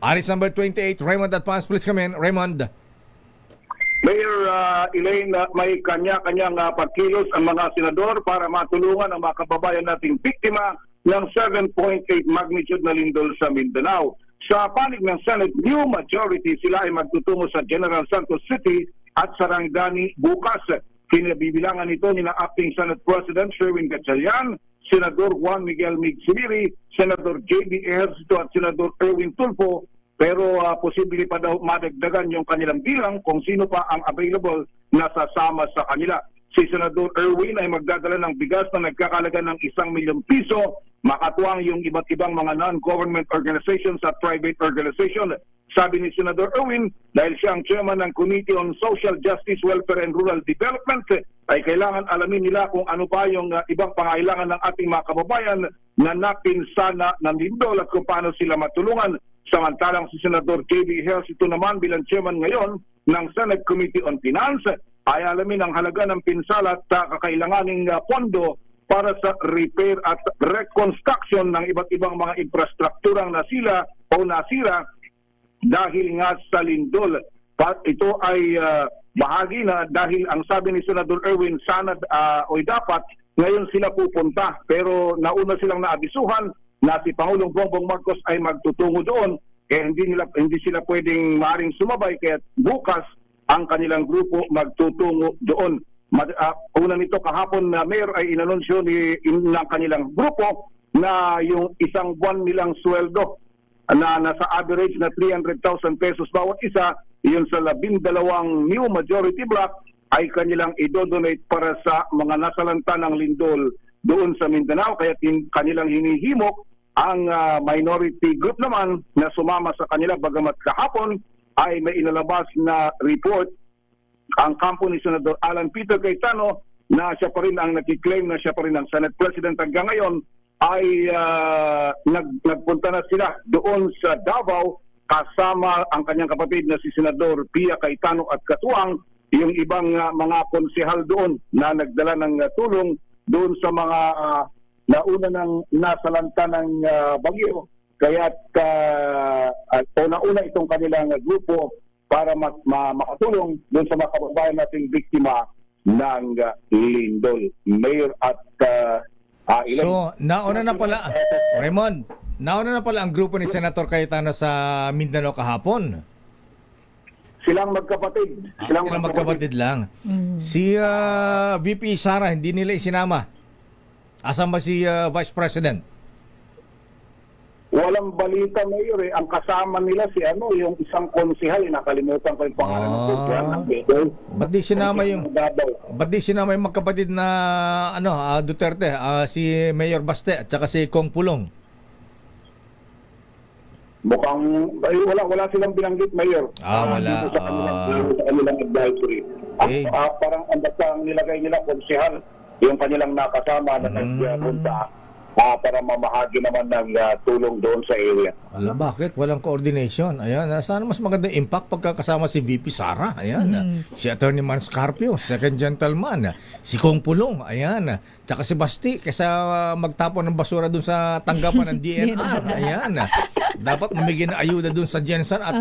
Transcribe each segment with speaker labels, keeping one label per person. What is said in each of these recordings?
Speaker 1: Aris number 28, Raymond Advance, please come in. Raymond.
Speaker 2: Mayor Elaine, may kanya-kanyang pagkilos ang mga senador para matulungan ang mga kababayan nating biktima ng 7.8 magnitude na lindol sa Mindanao. Sa panig ng Senate New Majority, sila ay magtutungo sa General Santos City at Sarangani bukas. Kinabibilangan nito ni na Acting Senate President Sherwin Gatchalian, Senador Juan Miguel Mig-Zubiri, Senador J.B. Ejercito at Senador Erwin Tulfo. Pero posible pa daw madagdagan yung kanilang bilang kung sino pa ang available na sasama sa kanila. Si Senador Erwin ay magdadala ng bigas na nagkakalaga ng 1 milyong piso, makatuwang yung iba't ibang mga non-government organizations at private organization. Sabi ni Senador Erwin, dahil siya ang chairman ng Committee on Social Justice, Welfare and Rural Development, ay kailangan alamin nila kung ano pa yung ibang pangailangan ng ating mga kababayan na napinsana ng lindol at kung paano sila matulungan. Samantalang si Senador J.B. Ejercito naman bilang chairman ngayon ng Senate Committee on Finance ay alamin ang halaga ng pinsala at kakailanganing pondo para sa repair at reconstruction ng iba't ibang mga infrastrukturang nasira dahil nga sa lindol. Ito ay bahagi na dahil ang sabi ni Senador Erwin sana o dapat ngayon sila pupunta pero nauna silang naabisuhan na si Pangulong Bongbong Marcos ay magtutungo doon kaya hindi sila pwedeng maaaring sumabay kaya bukas ang kanilang grupo magtutungo doon. Una nito kahapon na mayor ay inanunsyo ng kanilang grupo na yung isang buwan nilang sweldo na nasa average na 300,000 pesos bawat isa, yun sa 12 new majority block ay kanilang idodonate para sa mga nasalanta ng lindol doon sa Mindanao kaya kanilang hinihimok ang minority group naman na sumama sa kanila bagamat kahapon ay may inalabas na report ang kampo ni Senador Alan Peter Cayetano na siya pa rin ang nag-claim na siya pa rin ang Senate President hanggang ngayon ay nagpunta na sila doon sa Davao kasama ang kanyang kapatid na si Senador Pia Cayetano at katuwang yung ibang mga konsehal doon na nagdala ng tulong doon sa mga nauna ng nasalanta ng bagyo. Kaya't nauna itong kanilang grupo para makatulong doon sa mga kababayan nating biktima ng lindol. Mayor at
Speaker 1: So, nauna na pala, Raymond, nauna na pala ang grupo ni Senator Cayetano sa Mindanao kahapon.
Speaker 2: Silang magkapatid.
Speaker 1: Silang magkapatid lang. Si VP Sara, hindi nila isinama. Asan ba si Vice President?
Speaker 2: Walang balita, Mayor. Ang kasama nila si yung isang konsehal, nakalimutan ko yung pangalan ng
Speaker 1: Ba't di sinama yung magkapatid na Duterte, si Mayor Baste at saka si Kong Pulong?
Speaker 2: Mukhang wala silang binanggit, Mayor.
Speaker 1: Wala.
Speaker 2: Sa kanilang advisory. Parang ang nilagay nila konsehal yung kanilang nakasama na nagpunta para mamahagi naman ng tulong doon sa area.
Speaker 1: Alam, bakit? Walang coordination. Ayan, sana mas maganda impact pagkakasama si VP Sara. Ayan, si Attorney Man Scarpio, second gentleman. Si Kong Pulong, ayan. Tsaka si Basti, kaysa magtapon ng basura doon sa tanggapan ng DNR. Ayan. Dapat mamigyan ng ayuda doon sa Jensen at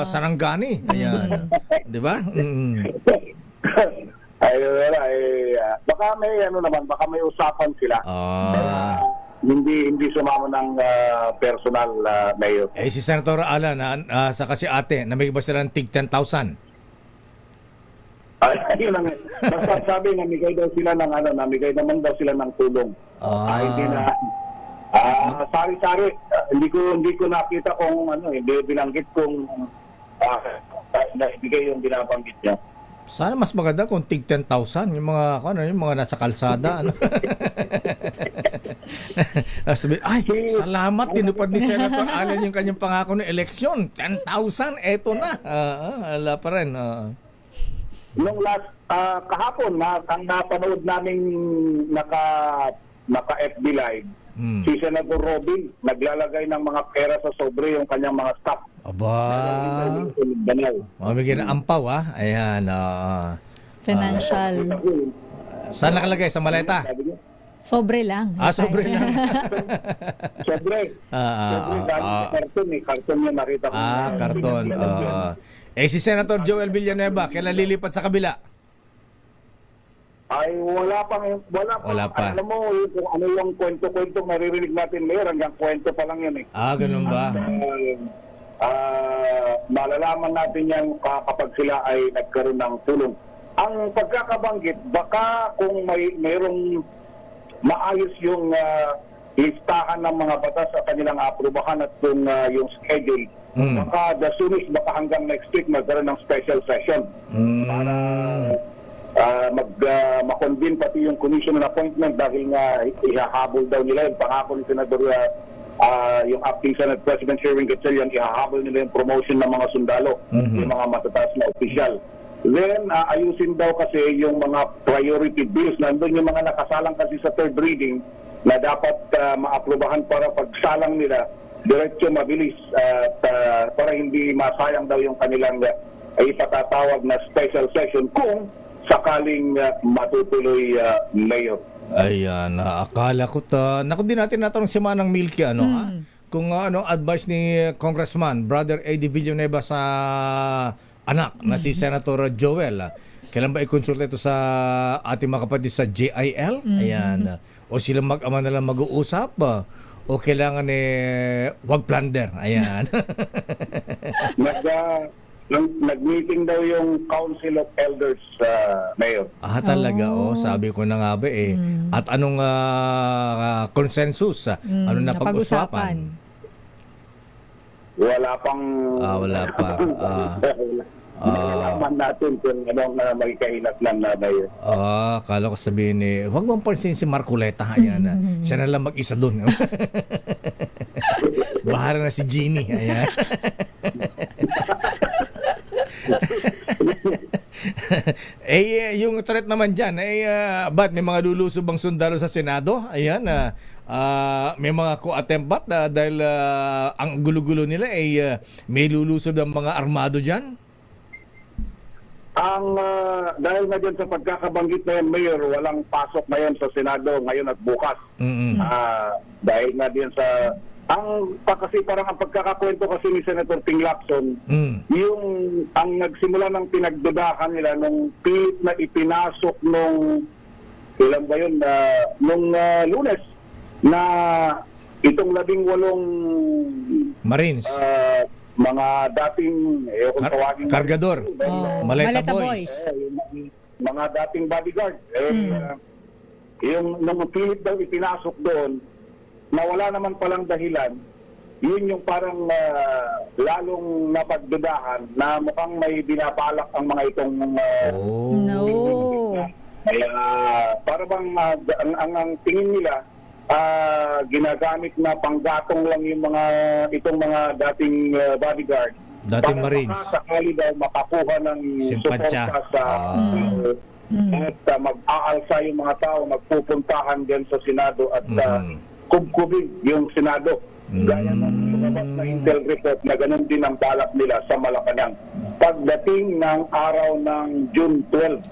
Speaker 1: Sarangani. Ayan. Di ba?
Speaker 2: Baka may usapan sila. Hindi sumama ng personal, Mayor.
Speaker 1: Si Senator Alan saka si ate, namigay ba sila ng tig 10,000?
Speaker 2: Ayun lang. Basta sabi, namigay naman daw sila ng tulong. Hindi na sari-sari. Hindi ko nakita kung hindi binanggit kung naibigay yung binabanggit niya.
Speaker 1: Sana mas maganda kung tig 10,000 yung mga nasa kalsada. Sabi, salamat, tinupad ni Senator Allen yung kanyang pangako ng eleksyon. 10,000, eto na. Ala pa rin.
Speaker 2: Nung last kahapon ang napanood namin naka FB Live, si Senator Robin naglalagay ng mga pera sa sobre yung kanyang mga staff.
Speaker 1: Aba. Mamigyan ng ampaw, Ayan.
Speaker 3: Financial.
Speaker 1: Saan nakalagay? Sa maleta?
Speaker 3: Sobre lang.
Speaker 1: Sobre lang.
Speaker 2: Siyempre, karton karton niya nakita ko.
Speaker 1: Karton. Si Senator Joel Villanueva, kailan lilipat sa kabila?
Speaker 2: Ay, wala pa. Alam mo, kung ano yung kwento-kwento maririnig natin, Mayor, hanggang kwento pa lang yan eh.
Speaker 1: Ganun ba?
Speaker 2: Malalaman natin yan kapag sila ay nagkaroon ng tulong. Ang pagkakabanggit, baka kung mayroong maayos yung listahan ng mga batas sa kanilang aprubahan at kung yung schedule, baka the soonest, baka hanggang next week magkaroon ng special session para makonvene pati yung commission on appointment dahil nga ihahabol daw nila yung pangako ni Senador yung acting Senate President Sherwin Gatchalian, ihahabol nila yung promotion ng mga sundalo, yung mga matataas na opisyal. Then, ayusin daw kasi yung mga priority bills. Nandun yung mga nakasalang kasi sa third reading na dapat maaprubahan para pagsalang nila, diretso mabilis para hindi masayang daw yung kanilang ipatatawag na special session kung sakaling matutuloy, Mayor.
Speaker 1: Ayan, akala ko naku, din natin natanong si Manang Milky, kung advice ni Congressman, Brother Eddie Villanueva sa anak na si Senator Joel. Kailan ba i-consulta ito sa ating mga kapatid sa JIL? Ayan. O silang mag-ama na lang mag-uusap? O kailangan wag plunder? Ayan.
Speaker 2: Nag-meeting daw yung Council of Elders, Mayor.
Speaker 1: Talaga. Sabi ko na nga ba At anong consensus? Ano na pag-usapan?
Speaker 2: Wala pang...
Speaker 1: wala pa.
Speaker 2: Nalaman natin kung anong may kainatnan na Mayor.
Speaker 1: Kala ko sabihin huwag mong pansin si Marcoleta. Ayan. Siya na lang mag-isa dun. Bahala na si Jeannie. Ayan. Yung threat naman dyan, ba't may mga lulusob bang sundalo sa Senado? Ayan, may mga co-attempt ba't dahil ang gulo-gulo nila may lulusob ang mga armado dyan?
Speaker 2: Dahil na dyan sa pagkakabanggit na yan, Mayor, walang pasok na yan sa Senado ngayon at bukas. Dahil na din sa... kasi parang ang pagkakakwento kasi ni Senator Ping Lacson, yung ang nagsimula ng pinagdudahan nila nung pilit na ipinasok nung ilan ba yun, nung Lunes na itong 18
Speaker 1: Marines,
Speaker 2: mga dating
Speaker 1: Kargador, Maleta Boys,
Speaker 2: mga dating bodyguard, yung nung pilit daw ipinasok doon na wala naman palang dahilan, yun yung parang lalong napagdudahan na mukhang may binabalak ang mga itong kaya para bang ang tingin nila ginagamit na panggatong lang yung itong mga dating bodyguard,
Speaker 1: dating
Speaker 2: para
Speaker 1: Marines,
Speaker 2: sakali daw makakuha ng
Speaker 1: simpansya
Speaker 2: suporta at mag-aalsa yung mga tao, magpupuntahan din sa Senado at kubkubin yung Senado. Gaya ng lumabas na intel report na ganun din ang balak nila sa Malacanang pagdating ng araw ng June 12,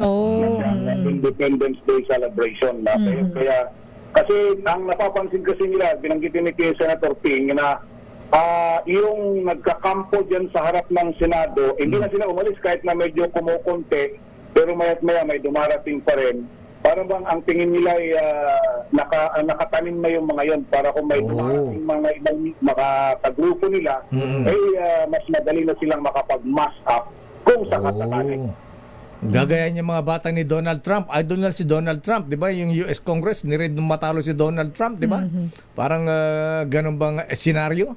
Speaker 2: Independence Day celebration. Kaya kasi ang napapansin kasi nila, binanggitin ni Senator Ping na yung nagkakampo dyan sa harap ng Senado, hindi na sila umalis kahit na medyo kumukunti, pero maya't maya may dumarating pa rin. Para bang ang tingin nila ay nakatanim na yung mga yon para kung may dumarating mga ibang makakagrupo nila, mas madali na silang makapag-mass up kung sakasakali.
Speaker 1: Gagaya niya mga bata ni Donald Trump. Idol na si Donald Trump, di ba? Yung US Congress, niread nung matalo si Donald Trump, di ba? Parang ganun bang senaryo?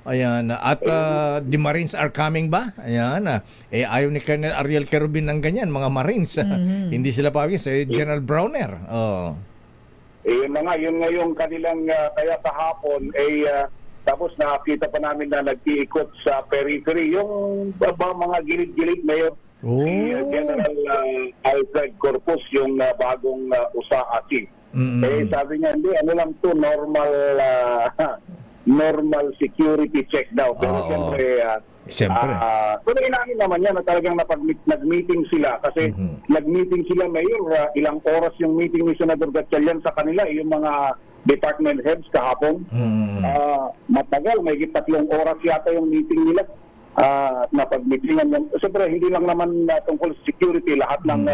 Speaker 1: Ayan, at the Marines are coming ba? Ayan, ayaw ni Colonel Ariel Kerubin ng ganyan, mga Marines. Hindi sila pawis, General Browner.
Speaker 2: Yun na nga, yun nga yung kanilang, kaya kahapon, tapos nakita pa namin na nag-iikot sa periphery, yung mga gilid-gilid na yun. General Alfred Corpus, yung bagong USAA chief. Sabi niya, hindi, ano lang to, normal normal security check daw. Pero
Speaker 1: Oo.
Speaker 2: siyempre,
Speaker 1: Siyempre.
Speaker 2: pero inamin naman niya na talagang nag-meeting sila kasi nag-meeting sila, Mayor, ilang oras yung meeting ni Senador Gatchalian sa kanila, yung mga department heads kahapon. Matagal, may 3 oras yata yung meeting nila. Napag-meetingan yung, siyempre, hindi lang naman tungkol sa security, lahat ng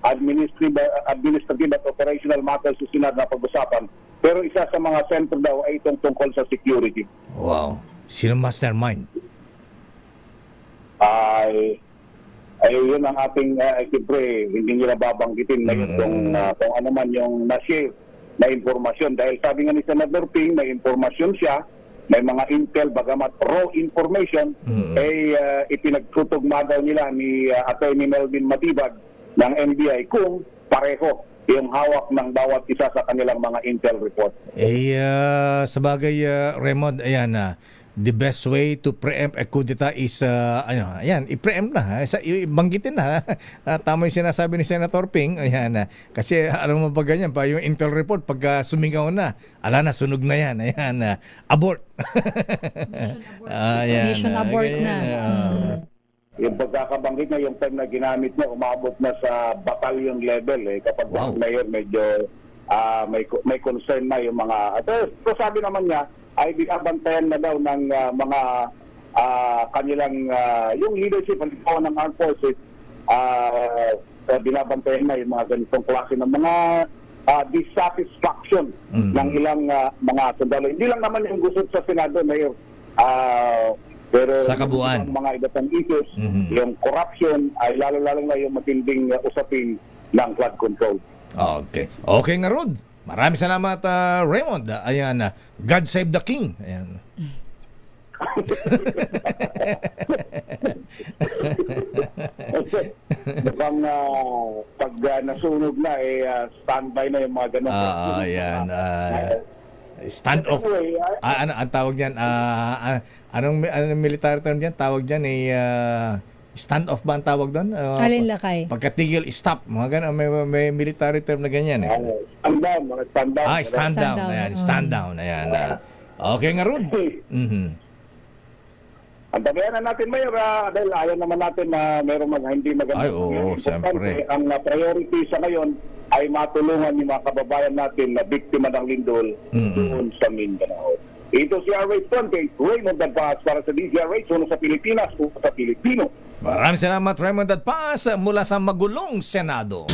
Speaker 2: administrative at operational matters sa Senado na pag-usapan. Pero isa sa mga center daw ay itong tungkol sa security.
Speaker 1: Wow. Sino mastermind?
Speaker 2: Ay yun ang ating siyempre hindi nila babanggitin na yun kung ano man yung na-share na informasyon. Dahil sabi nga ni Senator Ping, may informasyon siya, may mga intel, bagamat raw information, ipinagtutugma daw nila ni Attorney Melvin Matibag ng NBI kung pareho yung hawak ng bawat isa sa kanilang mga intel report.
Speaker 1: Sa bagay, Raymond, ayan na. The best way to preempt a coup d'etat is, i-preempt na. Banggitin na. Tama yung sinasabi ni Senator Ping. Ayan na. Kasi alam mo ba ganyan pa, yung intel report, pag sumingaw na, ala na, sunog na yan. Ayan na. Abort.
Speaker 3: Mission abort na.
Speaker 2: Yung pagkakabanggit niya, yung time na ginamit niya, umabot na sa battalion level. Kapag mayor, medyo may concern na yung mga... So sabi naman niya, ay binabantayan na daw ng mga kanilang, yung leadership ng armed forces, binabantayan na yung mga ganitong klase ng mga dissatisfaction ng ilang mga sundalo. Hindi lang naman yung gusto sa Senado, Mayor. Pero
Speaker 1: sa kabuuan,
Speaker 2: yung mga iba pang issues, yung corruption, ay lalo-lalo na yung matinding usapin ng flood control.
Speaker 1: Okay. Okay nga, Rod. Maraming salamat, Raymond. Ayan, God save the King. Ayan.
Speaker 2: Mukhang pag nasunog na, standby na yung mga ganun.
Speaker 1: Ayan. Stand off. Ano ang tawag diyan? Anong military term diyan? Tawag diyan stand off ba ang tawag doon?
Speaker 3: Alin lakay?
Speaker 1: Pagkatigil, stop. Mga ganun, may military term na ganyan.
Speaker 2: Stand down, mga stand down.
Speaker 1: Stand down. Ayan, stand down. Ayan. Okay nga, Rod.
Speaker 2: Ang tabayanan natin, Mayor, dahil ayaw naman natin na mayroong hindi maganda.
Speaker 1: Ay, oo, siyempre.
Speaker 2: Ang priority sa ngayon ay matulungan yung mga kababayan natin na biktima ng lindol doon sa Mindanao. Ito si RH20, Raymond Dadpaz para sa DZRH, uno sa Pilipinas, uno sa Pilipino.
Speaker 1: Maraming salamat, Raymond Dadpaz, mula sa Magulong Senado.